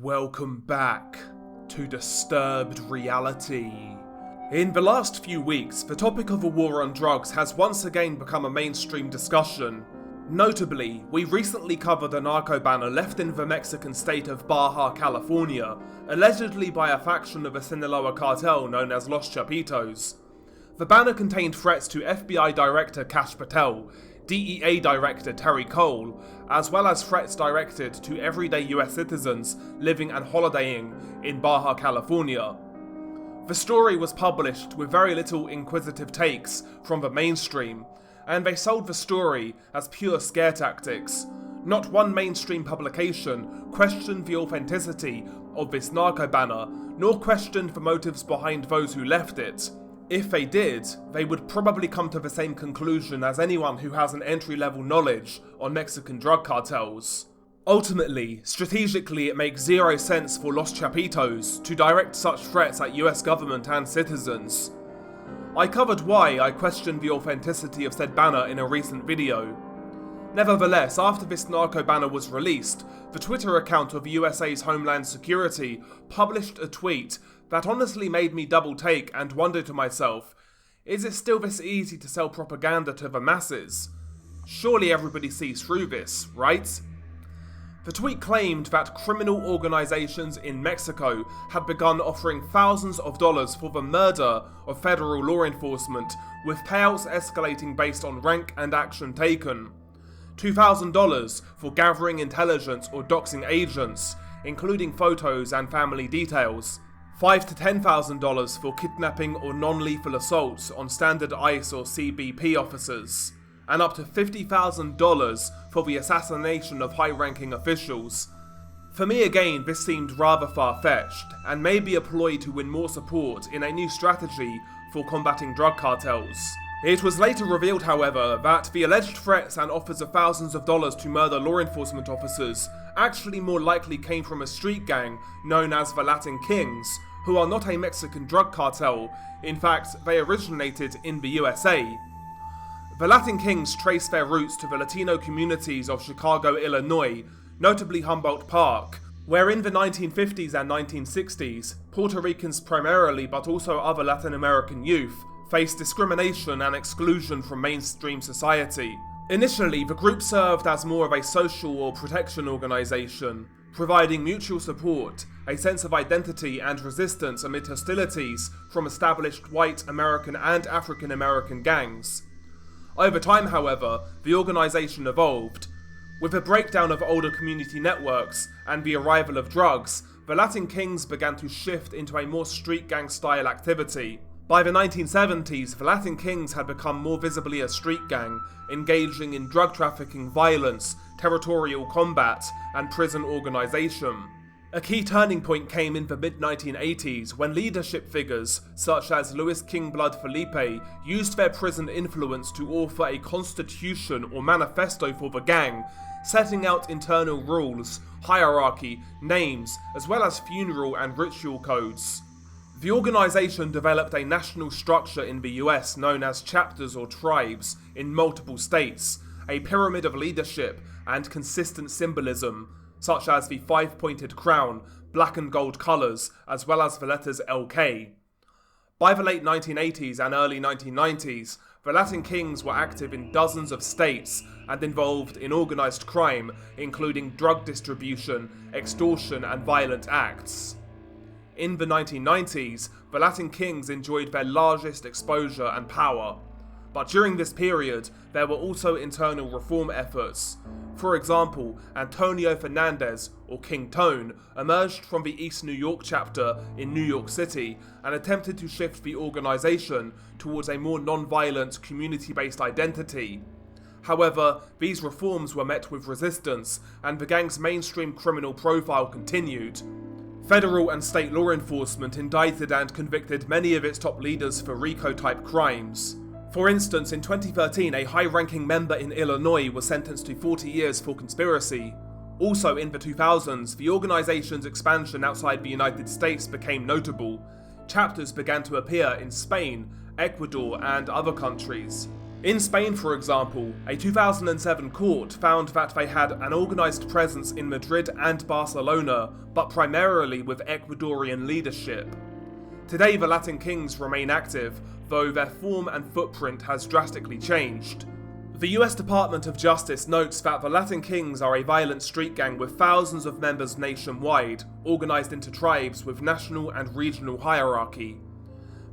Welcome back to Disturbed Reality. In the last few weeks, the topic of a war on drugs has once again become a mainstream discussion. Notably, we recently covered a narco banner left in the Mexican state of Baja, California, allegedly by a faction of the Sinaloa cartel known as Los Chapitos. The banner contained threats to FBI Director Cartel, DEA Director Terry Cole, as well as threats directed to everyday US citizens living and holidaying in Baja, California. The story was published with very little inquisitive takes from the mainstream, and they sold the story as pure scare tactics. Not one mainstream publication questioned the authenticity of this narco banner, nor questioned the motives behind those who left it. If they did, they would probably come to the same conclusion as anyone who has an entry-level knowledge on Mexican drug cartels. Ultimately, strategically it makes zero sense for Los Chapitos to direct such threats at US government and citizens. I covered why I questioned the authenticity of said banner in a recent video. Nevertheless, after this narco banner was released, the Twitter account of USA's Homeland Security published a tweet that honestly made me double take and wonder to myself, is it still this easy to sell propaganda to the masses? Surely everybody sees through this, right? The tweet claimed that criminal organizations in Mexico had begun offering thousands of dollars for the murder of federal law enforcement, with payouts escalating based on rank and action taken. $2,000 for gathering intelligence or doxing agents, including photos and family details. $5,000 to $10,000 for kidnapping or non-lethal assaults on standard ICE or CBP officers, and up to $50,000 for the assassination of high-ranking officials. For me again, this seemed rather far-fetched, and may be a ploy to win more support in a new strategy for combating drug cartels. It was later revealed, however, that the alleged threats and offers of thousands of dollars to murder law enforcement officers actually more likely came from a street gang known as the Latin Kings, who are not a Mexican drug cartel. In fact, they originated in the USA. The Latin Kings trace their roots to the Latino communities of Chicago, Illinois, notably Humboldt Park, where in the 1950s and 1960s, Puerto Ricans primarily, but also other Latin American youth, faced discrimination and exclusion from mainstream society. Initially, the group served as more of a social or protection organization, providing mutual support, a sense of identity and resistance amid hostilities from established white American and African American gangs. Over time, however, the organization evolved. With a breakdown of older community networks and the arrival of drugs, the Latin Kings began to shift into a more street gang style activity. By the 1970s, the Latin Kings had become more visibly a street gang, engaging in drug trafficking, violence, territorial combat, and prison organization. A key turning point came in the mid-1980s when leadership figures, such as Luis King Blood Felipe, used their prison influence to author a constitution or manifesto for the gang, setting out internal rules, hierarchy, names, as well as funeral and ritual codes. The organization developed a national structure in the US known as chapters or tribes in multiple states, a pyramid of leadership and consistent symbolism, such as the five-pointed crown, black and gold colours, as well as the letters LK. By the late 1980s and early 1990s, the Latin Kings were active in dozens of states and involved in organised crime, including drug distribution, extortion and violent acts. In the 1990s, the Latin Kings enjoyed their largest exposure and power. But during this period, there were also internal reform efforts. For example, Antonio Fernandez, or King Tone, emerged from the East New York chapter in New York City and attempted to shift the organization towards a more non-violent, community-based identity. However, these reforms were met with resistance, and the gang's mainstream criminal profile continued. Federal and state law enforcement indicted and convicted many of its top leaders for RICO-type crimes. For instance, in 2013, a high-ranking member in Illinois was sentenced to 40 years for conspiracy. Also in the 2000s, the organization's expansion outside the United States became notable. Chapters began to appear in Spain, Ecuador, and other countries. In Spain, for example, a 2007 court found that they had an organised presence in Madrid and Barcelona, but primarily with Ecuadorian leadership. Today the Latin Kings remain active, though their form and footprint has drastically changed. The US Department of Justice notes that the Latin Kings are a violent street gang with thousands of members nationwide, organised into tribes with national and regional hierarchy.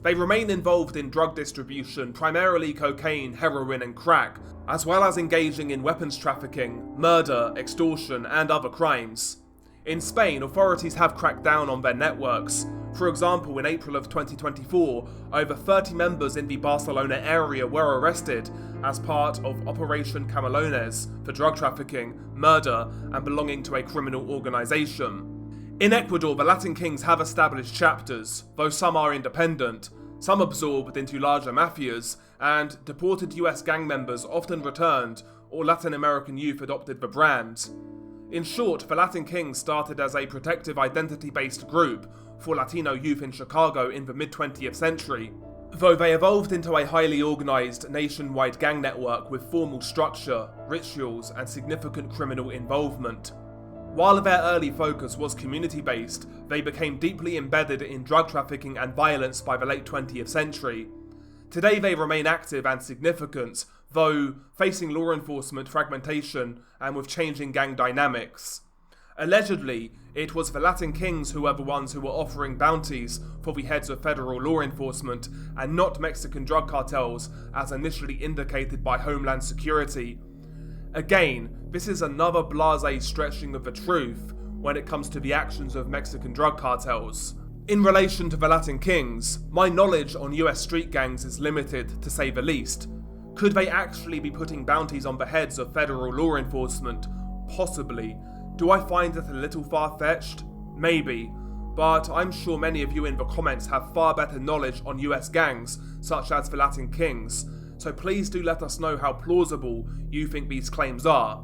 They remain involved in drug distribution, primarily cocaine, heroin and crack, as well as engaging in weapons trafficking, murder, extortion and other crimes. In Spain, authorities have cracked down on their networks. For example, in April of 2024, over 30 members in the Barcelona area were arrested as part of Operation Camelones for drug trafficking, murder and belonging to a criminal organisation. In Ecuador, the Latin Kings have established chapters, though some are independent, some absorbed into larger mafias, and deported US gang members often returned, or Latin American youth adopted the brand. In short, the Latin Kings started as a protective identity-based group for Latino youth in Chicago in the mid-20th century, though they evolved into a highly organised nationwide gang network with formal structure, rituals and significant criminal involvement. While their early focus was community-based, they became deeply embedded in drug trafficking and violence by the late 20th century. Today they remain active and significant, though facing law enforcement fragmentation and with changing gang dynamics. Allegedly, it was the Latin Kings who were the ones who were offering bounties for the heads of federal law enforcement, and not Mexican drug cartels as initially indicated by Homeland Security. Again, this is another blasé stretching of the truth when it comes to the actions of Mexican drug cartels. In relation to the Latin Kings, my knowledge on US street gangs is limited, to say the least. Could they actually be putting bounties on the heads of federal law enforcement? Possibly. Do I find it a little far-fetched? Maybe. But I'm sure many of you in the comments have far better knowledge on US gangs, such as the Latin Kings, so please do let us know how plausible you think these claims are.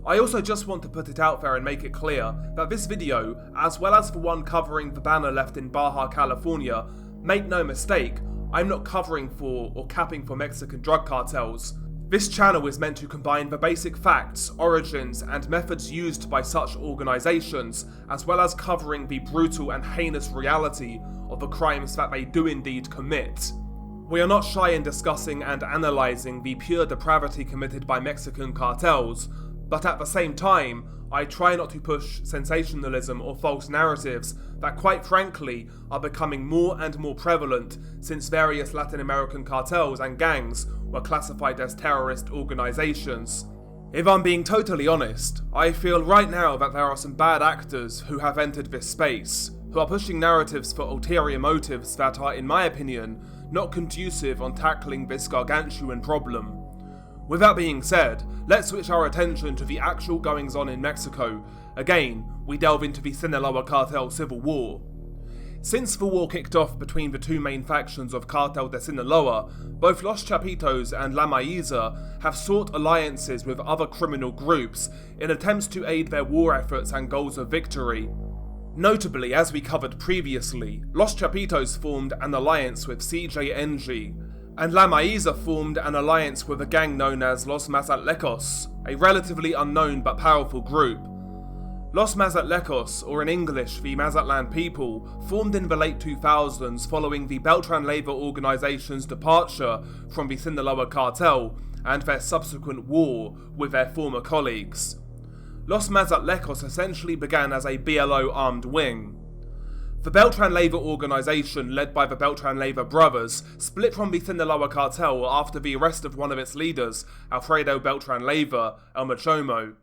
I also just want to put it out there and make it clear that this video, as well as the one covering the banner left in Baja, California, make no mistake, I'm not covering for or capping for Mexican drug cartels. This channel is meant to combine the basic facts, origins, and methods used by such organisations, as well as covering the brutal and heinous reality of the crimes that they do indeed commit. We are not shy in discussing and analysing the pure depravity committed by Mexican cartels, but at the same time, I try not to push sensationalism or false narratives that quite frankly are becoming more and more prevalent since various Latin American cartels and gangs were classified as terrorist organisations. If I'm being totally honest, I feel right now that there are some bad actors who have entered this space, who are pushing narratives for ulterior motives that are, in my opinion, not conducive on tackling this gargantuan problem. With that being said, let's switch our attention to the actual goings-on in Mexico. Again, we delve into the Sinaloa cartel civil war. Since the war kicked off between the two main factions of Cartel de Sinaloa, both Los Chapitos and La Maíza have sought alliances with other criminal groups in attempts to aid their war efforts and goals of victory. Notably, as we covered previously, Los Chapitos formed an alliance with CJNG, and La Maíza formed an alliance with a gang known as Los Mazatlecos, a relatively unknown but powerful group. Los Mazatlecos, or in English the Mazatlan people, formed in the late 2000s following the Beltran-Leyva organization's departure from the Sinaloa cartel and their subsequent war with their former colleagues. Los Mazatlecos essentially began as a BLO armed wing. The Beltran-Leyva organization, led by the Beltran-Leyva brothers, split from the Sinaloa cartel after the arrest of one of its leaders, Alfredo Beltran-Leyva, El Machomo.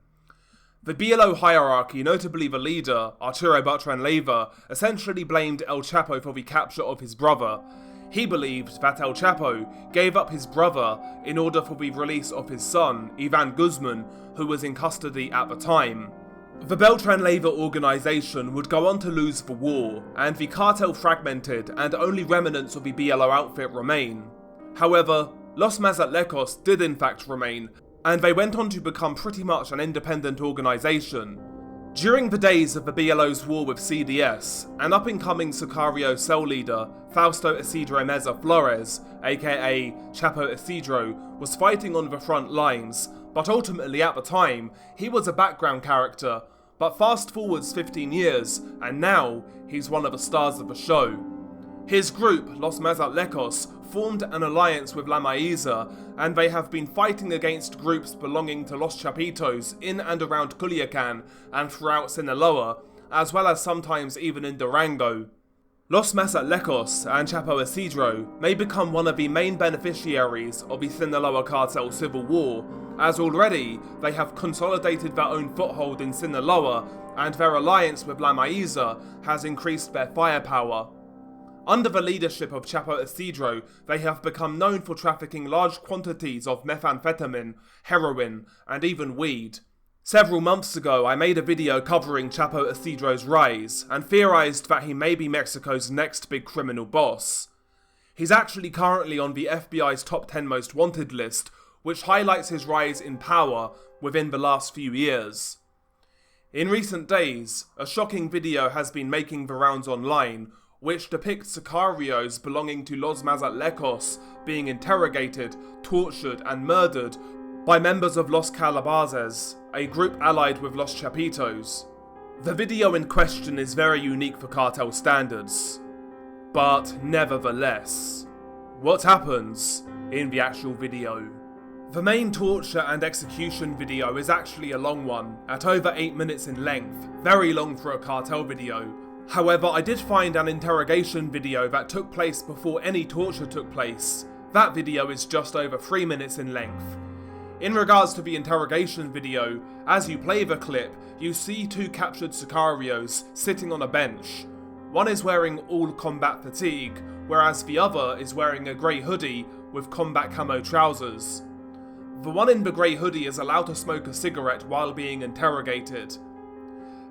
The BLO hierarchy, notably the leader, Arturo Beltran-Leyva, essentially blamed El Chapo for the capture of his brother. He believed that El Chapo gave up his brother in order for the release of his son, Ivan Guzman, who was in custody at the time. The Beltran-Leyva organization would go on to lose the war, and the cartel fragmented and only remnants of the BLO outfit remain. However, Los Mazatlecos did in fact remain, and they went on to become pretty much an independent organization. During the days of the BLO's war with CDS, an up-and-coming Sicario cell leader, Fausto Isidro Meza Flores, aka Chapo Isidro, was fighting on the front lines, but ultimately at the time, he was a background character. But fast forwards 15 years, and now he's one of the stars of the show. His group, Los Mazatlecos, formed an alliance with La Maíza, and they have been fighting against groups belonging to Los Chapitos in and around Culiacan and throughout Sinaloa, as well as sometimes even in Durango. Los Mazatlecos and Chapo Isidro may become one of the main beneficiaries of the Sinaloa Cartel civil war, as already they have consolidated their own foothold in Sinaloa, and their alliance with La Maíza has increased their firepower. Under the leadership of Chapo Isidro, they have become known for trafficking large quantities of methamphetamine, heroin, and even weed. Several months ago, I made a video covering Chapo Isidro's rise, and theorized that he may be Mexico's next big criminal boss. He's actually currently on the FBI's top 10 most wanted list, which highlights his rise in power within the last few years. In recent days, a shocking video has been making the rounds online, which depicts sicarios belonging to Los Mazatlecos being interrogated, tortured, and murdered by members of Los Calabazes, a group allied with Los Chapitos. The video in question is very unique for cartel standards, but nevertheless, what happens in the actual video? The main torture and execution video is actually a long one, at over 8 minutes in length, very long for a cartel video. However, I did find an interrogation video that took place before any torture took place. That video is just over 3 minutes in length. In regards to the interrogation video, as you play the clip, you see two captured sicarios sitting on a bench. One is wearing all combat fatigue, whereas the other is wearing a grey hoodie with combat camo trousers. The one in the grey hoodie is allowed to smoke a cigarette while being interrogated.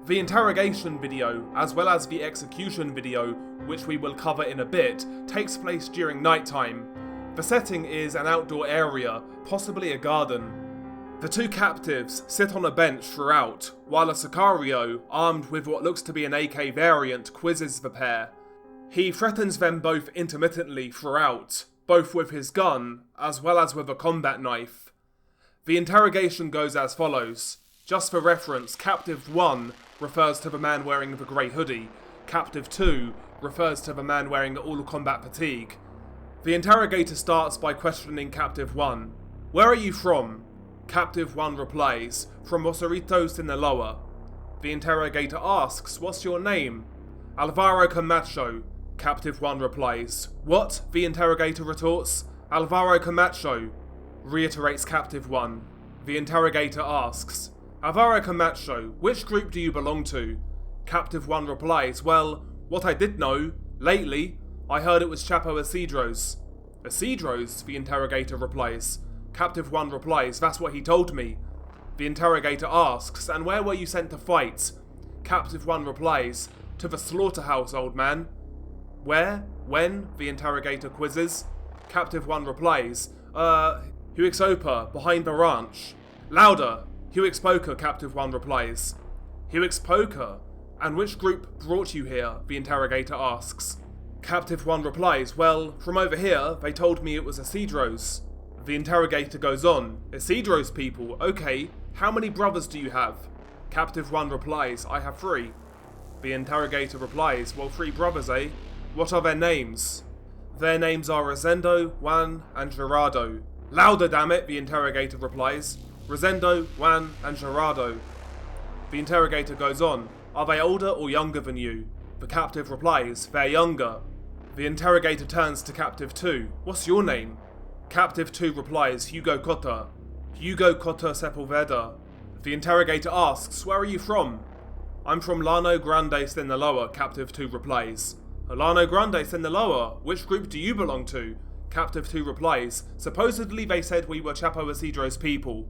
The interrogation video, as well as the execution video, which we will cover in a bit, takes place during nighttime. The setting is an outdoor area, possibly a garden. The two captives sit on a bench throughout, while a sicario, armed with what looks to be an AK variant, quizzes the pair. He threatens them both intermittently throughout, both with his gun, as well as with a combat knife. The interrogation goes as follows. Just for reference, Captive 1 refers to the man wearing the grey hoodie, Captive 2 refers to the man wearing all combat fatigue. The interrogator starts by questioning Captive 1. "Where are you from?" Captive 1 replies, "From Rosarito, Sinaloa." The interrogator asks, "What's your name?" "Alvaro Camacho." Captive 1 replies. "What?" the interrogator retorts. "Alvaro Camacho," reiterates Captive 1. The interrogator asks, "Alvaro Camacho, which group do you belong to?" Captive 1 replies, "Well, what I did know, lately, I heard it was Chapo Isidro's." "Isidro's?" the interrogator replies. Captive 1 replies, "That's what he told me." The interrogator asks, "And where were you sent to fight?" Captive 1 replies, "To the slaughterhouse, old man." "Where? When?" the interrogator quizzes. Captive 1 replies, Huixopa, behind the ranch." "Louder!" "Huixpoca," Captive 1 replies. "Huixpoca? And which group brought you here?" the interrogator asks. Captive 1 replies, "Well, from over here, they told me it was Isidro's." The interrogator goes on, "Isidro's people, okay. How many brothers do you have?" Captive 1 replies, "I have 3. The interrogator replies, "Well, 3 brothers, eh? What are their names?" "Their names are Rosendo, Juan, and Gerardo." "Louder, damn it," the interrogator replies. "Rosendo, Juan, and Gerardo." The interrogator goes on, "Are they older or younger than you?" The captive replies, "They're younger." The interrogator turns to Captive 2. "What's your name?" Captive 2 replies, "Hugo Cota." "Hugo Cota Sepulveda." The interrogator asks, "Where are you from?" "I'm from Llano Grande, Sinaloa," Captive 2 replies. "Llano Grande, Sinaloa? Which group do you belong to?" Captive 2 replies, "Supposedly they said we were Chapo Isidro's people."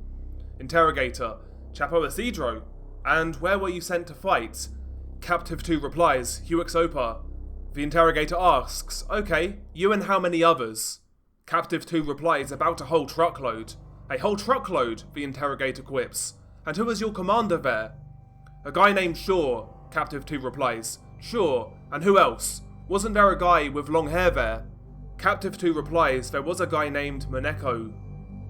Interrogator, "Chapo Isidro? And where were you sent to fight?" Captive 2 replies, "Huixopa." The interrogator asks, "Okay, you and how many others?" Captive 2 replies, "About a whole truckload." "A whole truckload?" the interrogator quips. "And who was your commander there?" A guy named Shaw, Captive 2 replies. Sure, and who else? Wasn't there a guy with long hair there? Captive 2 replies, there was a guy named Muneko.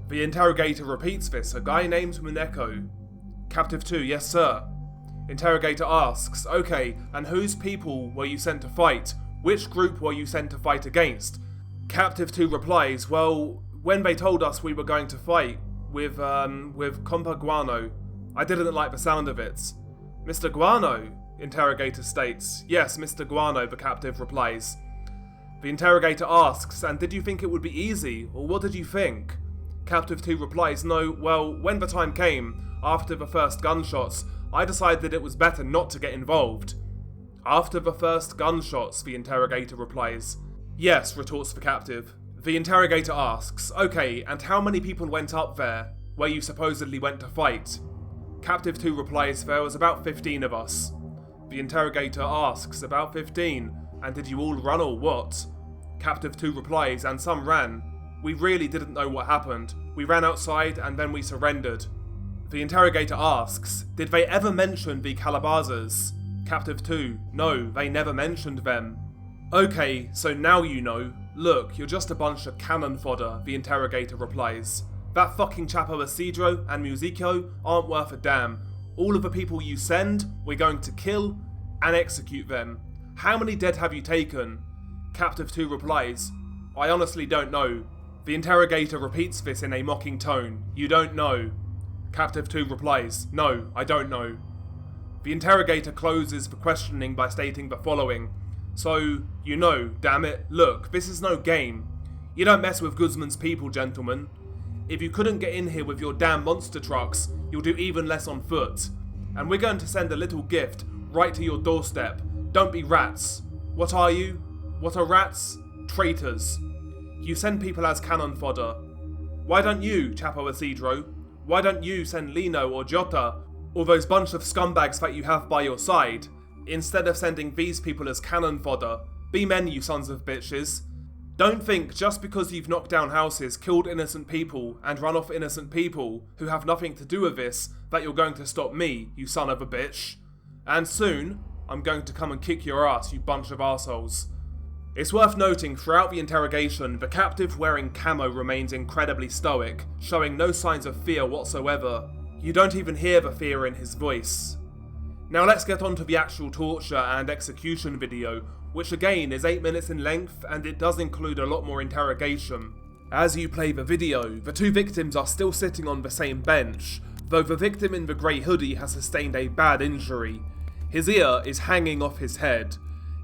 The interrogator repeats this, a guy named Muneko. Captive 2, yes sir. Interrogator asks, okay, and whose people were you sent to fight? Which group were you sent to fight against? Captive 2 replies, well, when they told us we were going to fight with Compa Guano, I didn't like the sound of it. Mr. Guano? Interrogator states. Yes, Mr. Guano, the captive replies. The interrogator asks, and did you think it would be easy, or what did you think? Captive 2 replies, no, well, when the time came, after the first gunshots, I decided it was better not to get involved. After the first gunshots, the interrogator replies. Yes, retorts the captive. The interrogator asks, okay, and how many people went up there, where you supposedly went to fight? Captive 2 replies, there was about 15 of us. The interrogator asks, about 15, and did you all run or what? Captive 2 replies, and some ran. We really didn't know what happened. We ran outside and then we surrendered. The interrogator asks, did they ever mention the Calabazas? Captive 2, no, they never mentioned them. Okay, so now you know. Look, you're just a bunch of cannon fodder, the interrogator replies. That fucking Chapo Isidro and Musico aren't worth a damn. All of the people you send, we're going to kill and execute them. How many dead have you taken? Captive 2 replies, I honestly don't know. The interrogator repeats this in a mocking tone. You don't know. Captive 2 replies, no, I don't know. The interrogator closes the questioning by stating the following. So, you know, damn it, look, this is no game. You don't mess with Guzman's people, gentlemen. If you couldn't get in here with your damn monster trucks, you'll do even less on foot. And we're going to send a little gift right to your doorstep. Don't be rats. What are you? What are rats? Traitors. You send people as cannon fodder. Why don't you, Chapo Isidro? Why don't you send Lino or Jota, or those bunch of scumbags that you have by your side, instead of sending these people as cannon fodder? Be men, you sons of bitches. Don't think just because you've knocked down houses, killed innocent people, and run off innocent people who have nothing to do with this, that you're going to stop me, you son of a bitch. And soon, I'm going to come and kick your ass, you bunch of arseholes. It's worth noting throughout the interrogation, the captive wearing camo remains incredibly stoic, showing no signs of fear whatsoever. You don't even hear the fear in his voice. Now let's get on to the actual torture and execution video, which again is 8 minutes in length and it does include a lot more interrogation. As you play the video, the two victims are still sitting on the same bench, though the victim in the grey hoodie has sustained a bad injury. His ear is hanging off his head.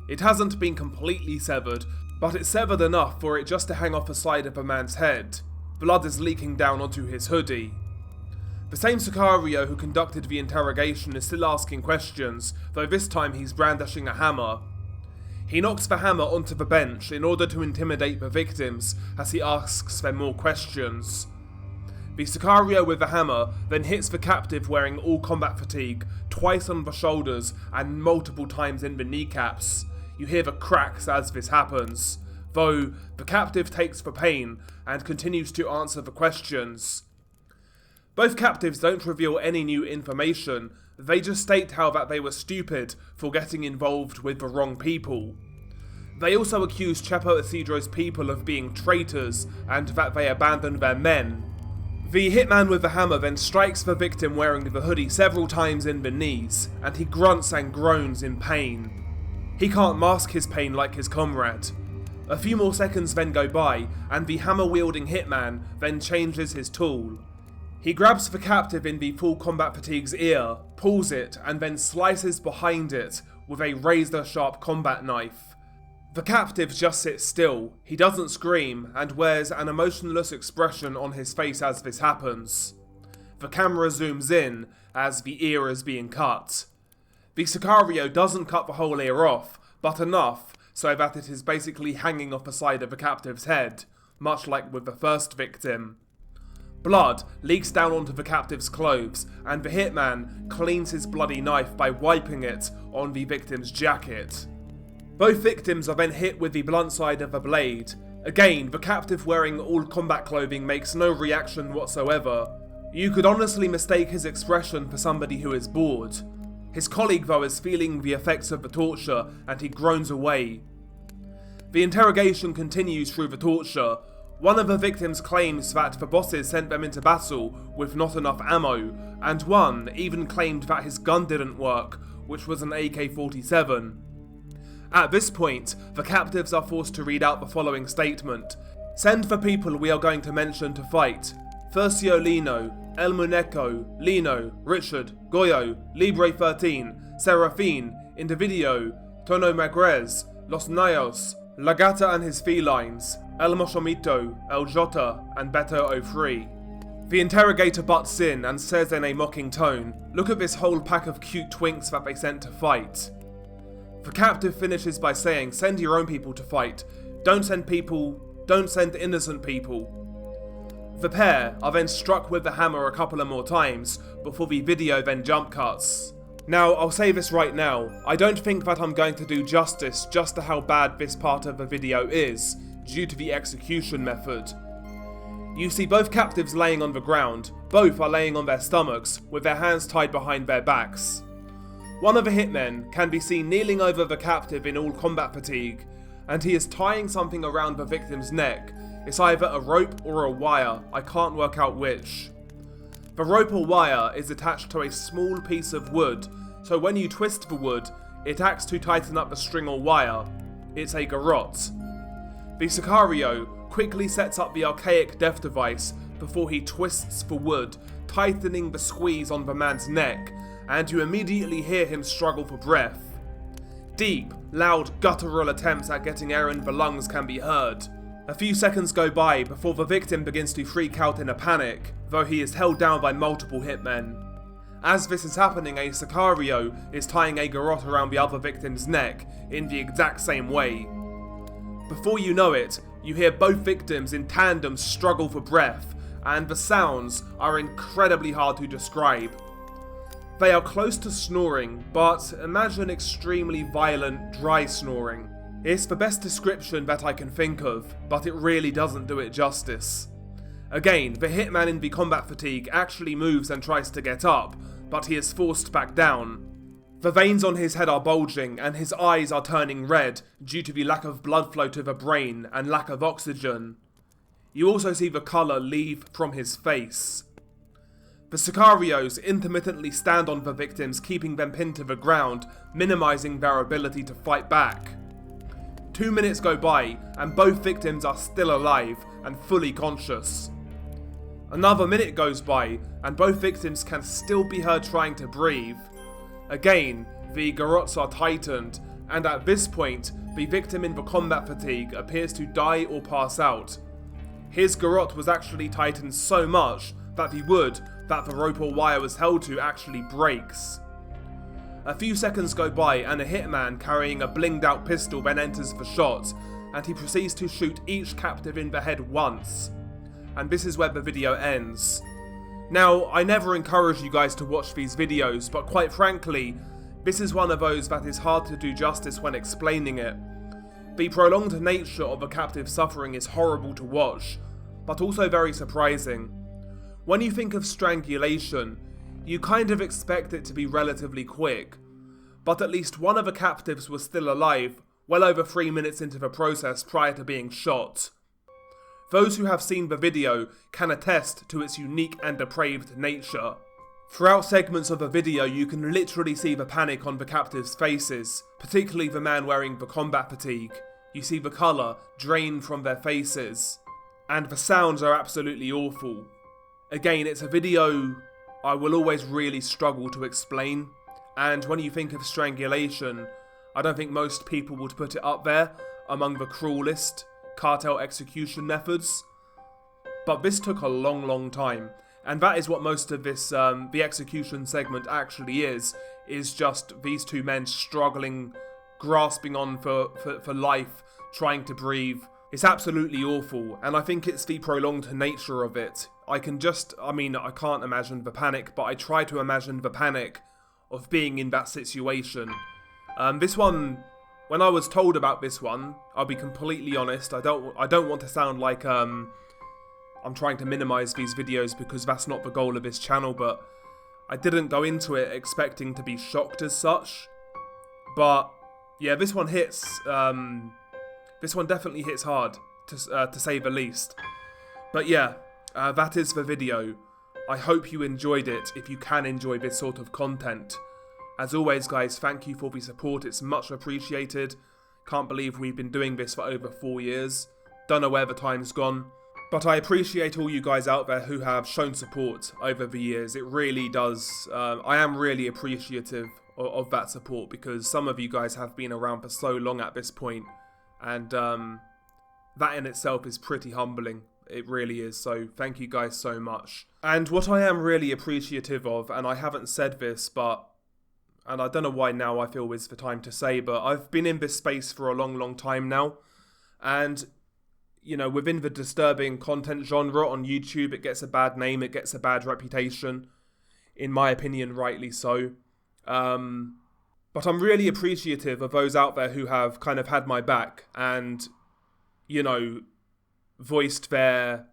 It hasn't been completely severed, but it's severed enough for it just to hang off the side of a man's head. Blood is leaking down onto his hoodie. The same Sicario who conducted the interrogation is still asking questions, though this time he's brandishing a hammer. He knocks the hammer onto the bench in order to intimidate the victims as he asks them more questions. The Sicario with the hammer then hits the captive wearing all combat fatigue twice on the shoulders and multiple times in the kneecaps. You hear the cracks as this happens, though the captive takes the pain and continues to answer the questions. Both captives don't reveal any new information, they just state how that they were stupid for getting involved with the wrong people. They also accuse Chapo Isidro's people of being traitors and that they abandoned their men. The hitman with the hammer then strikes the victim wearing the hoodie several times in the knees, and he grunts and groans in pain. He can't mask his pain like his comrade. A few more seconds then go by, and the hammer-wielding hitman then changes his tool. He grabs the captive in the full combat fatigue's ear, pulls it, and then slices behind it with a razor-sharp combat knife. The captive just sits still, he doesn't scream, and wears an emotionless expression on his face as this happens. The camera zooms in as the ear is being cut. The Sicario doesn't cut the whole ear off, but enough so that it is basically hanging off the side of the captive's head, much like with the first victim. Blood leaks down onto the captive's clothes, and the hitman cleans his bloody knife by wiping it on the victim's jacket. Both victims are then hit with the blunt side of a blade. Again, the captive wearing all combat clothing makes no reaction whatsoever. You could honestly mistake his expression for somebody who is bored. His colleague though is feeling the effects of the torture and he groans away. The interrogation continues through the torture. One of the victims claims that the bosses sent them into battle with not enough ammo, and one even claimed that his gun didn't work, which was an AK-47. At this point, the captives are forced to read out the following statement. Send the people we are going to mention to fight. Furcio Lino, El Muneco, Lino, Richard, Goyo, Libre 13, Serafin, Individuo, Tono Magrez, Los Nayos, Lagata and his felines, El Moshomito, El Jota, and Beto 03. The interrogator butts in and says in a mocking tone, "Look at this whole pack of cute twinks that they sent to fight." The captive finishes by saying, "Send your own people to fight. Don't send innocent people." The pair are then struck with the hammer a couple of more times before the video then jump cuts. Now, I'll say this right now, I don't think that I'm going to do justice just to how bad this part of the video is, due to the execution method. You see both captives laying on the ground. Both are laying on their stomachs, with their hands tied behind their backs. One of the hitmen can be seen kneeling over the captive in all combat fatigue, and he is tying something around the victim's neck. It's either a rope or a wire, I can't work out which. The rope or wire is attached to a small piece of wood, so when you twist the wood, it acts to tighten up the string or wire. It's a garrote. The Sicario quickly sets up the archaic death device before he twists the wood, tightening the squeeze on the man's neck, and you immediately hear him struggle for breath. Deep, loud, guttural attempts at getting air in the lungs can be heard. A few seconds go by before the victim begins to freak out in a panic, though he is held down by multiple hitmen. As this is happening, a Sicario is tying a garrote around the other victim's neck in the exact same way. Before you know it, you hear both victims in tandem struggle for breath, and the sounds are incredibly hard to describe. They are close to snoring, but imagine extremely violent, dry snoring. It's the best description that I can think of, but it really doesn't do it justice. Again, the hitman in the combat fatigue actually moves and tries to get up, but he is forced back down. The veins on his head are bulging and his eyes are turning red due to the lack of blood flow to the brain and lack of oxygen. You also see the colour leave from his face. The Sicarios intermittently stand on the victims, keeping them pinned to the ground, minimising their ability to fight back. 2 minutes go by and both victims are still alive and fully conscious. Another minute goes by and both victims can still be heard trying to breathe. Again, the garrotes are tightened, and at this point, the victim in the combat fatigue appears to die or pass out. His garrote was actually tightened so much that the wood that the rope or wire was held to actually breaks. A few seconds go by and a hitman carrying a blinged out pistol then enters the shot, and he proceeds to shoot each captive in the head once. And this is where the video ends. Now, I never encourage you guys to watch these videos, but quite frankly, this is one of those that is hard to do justice when explaining it. The prolonged nature of a captive's suffering is horrible to watch, but also very surprising. When you think of strangulation, you kind of expect it to be relatively quick, but at least one of the captives was still alive well over 3 minutes into the process prior to being shot. Those who have seen the video can attest to its unique and depraved nature. Throughout segments of the video you can literally see the panic on the captives' faces, particularly the man wearing the combat fatigue. You see the colour drain from their faces, and the sounds are absolutely awful. Again, it's a video I will always really struggle to explain, and when you think of strangulation, I don't think most people would put it up there among the cruelest cartel execution methods. But this took a long time, and that is what most of this, the execution segment actually is just these two men struggling, grasping on for life, trying to breathe. It's absolutely awful, and I think it's the prolonged nature of it. I can't imagine the panic, but I try to imagine the panic of being in that situation. This one, when I was told about this one, I'll be completely honest, I don't want to sound like I'm trying to minimize these videos because that's not the goal of this channel, but I didn't go into it expecting to be shocked as such. But yeah, this one hits. This one definitely hits hard, to say the least. But yeah, that is the video. I hope you enjoyed it, if you can enjoy this sort of content. As always guys, thank you for the support, it's much appreciated. Can't believe we've been doing this for over 4 years. Don't know where the time's gone. But I appreciate all you guys out there who have shown support over the years. It really does. I am really appreciative of that support, because some of you guys have been around for so long at this point. And that in itself is pretty humbling. It really is. So thank you guys so much. And what I am really appreciative of, and I haven't said this, and I don't know why now I feel is the time to say, but I've been in this space for a long time now. And you know, within the disturbing content genre on YouTube, it gets a bad name, it gets a bad reputation. In my opinion, rightly so. But I'm really appreciative of those out there who have kind of had my back and, you know, voiced their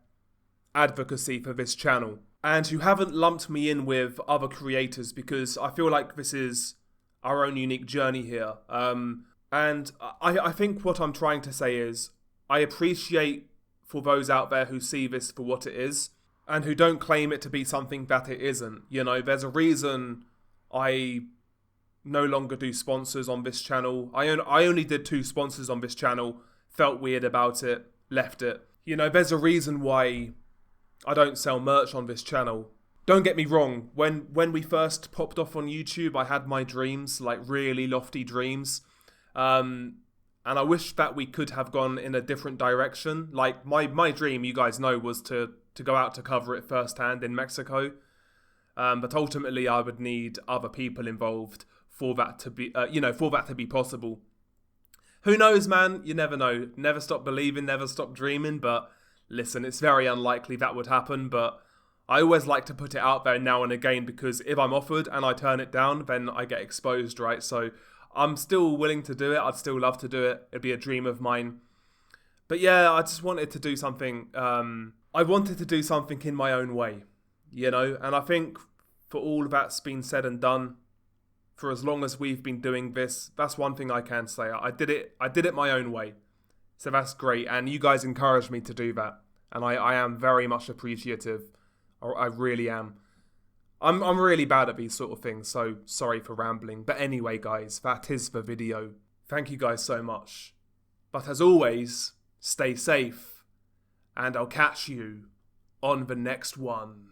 advocacy for this channel. And who haven't lumped me in with other creators, because I feel like this is our own unique journey here. And I think what I'm trying to say is, I appreciate for those out there who see this for what it is and who don't claim it to be something that it isn't. You know, there's a reason I no longer do sponsors on this channel. I only did 2 sponsors on this channel, felt weird about it, left it. You know, there's a reason why I don't sell merch on this channel. Don't get me wrong, when we first popped off on YouTube, I had my dreams, like really lofty dreams. And I wish that we could have gone in a different direction. Like, my dream, you guys know, was to go out to cover it firsthand in Mexico. But ultimately, I would need other people involved for that to be, for that to be possible. Who knows, man? You never know. Never stop believing, never stop dreaming. But listen, it's very unlikely that would happen. But I always like to put it out there now and again, because if I'm offered and I turn it down, then I get exposed, right? So I'm still willing to do it. I'd still love to do it. It'd be a dream of mine. But yeah, I just wanted to do something. I wanted to do something in my own way, you know. And I think for all that's been said and done, for as long as we've been doing this, that's one thing I can say. I did it my own way. So that's great. And you guys encouraged me to do that. And I am very much appreciative. I really am. I'm really bad at these sort of things, so sorry for rambling. But anyway, guys, that is the video. Thank you guys so much. But as always, stay safe, and I'll catch you on the next one.